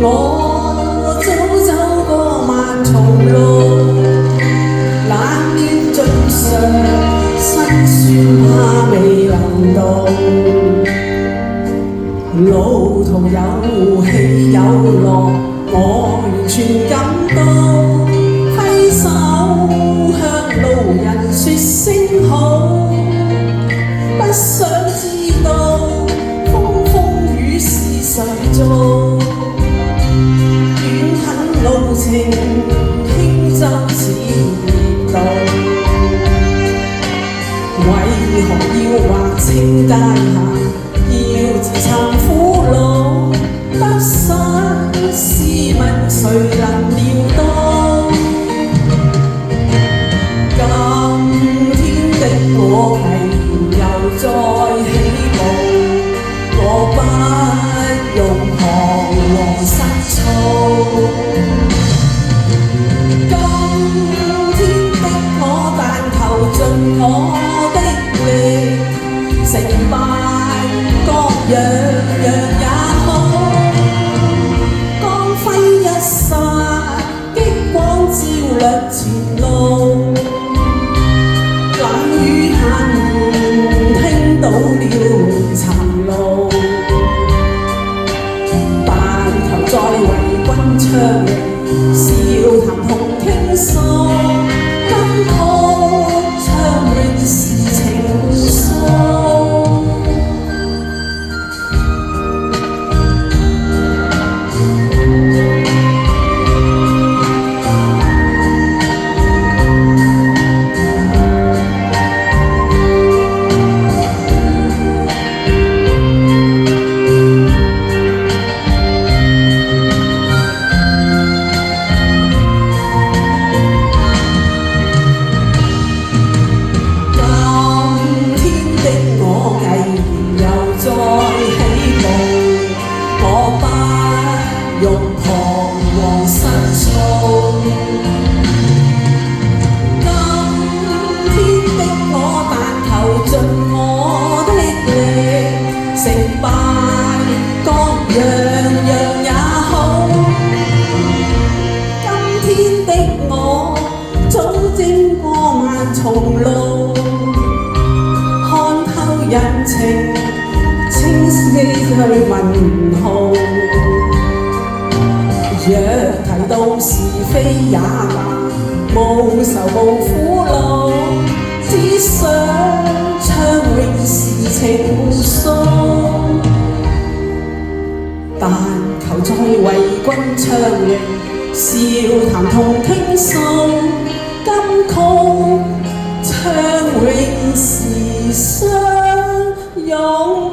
我早走過萬重路，冷暖盡嘗，辛酸怕未能到。路途有起有落，我完全感到。揮手向路人說聲好，不想知道風雨是誰做。路程輕舟似熱道，為何要劃清界限，要自尋苦路？得失試問誰能料到？今天的我毅然又再起步，我不用彷徨失措。我的力成敗各樣也好，光輝一剎，激光照亮前路。冷雨嘆言，聽到了塵路，但求再為君唱詠，笑談同傾訴。今曲唱永是情愫。用彷徨失措，今天的我但求盡我的力，成敗各樣也好。今天的我早經過萬重路，看透人情，清晰去問號。若提到是非也罷，無愁無苦惱，只想唱永是情愫。但求再為君唱詠，笑談同傾訴，今曲唱永是相擁。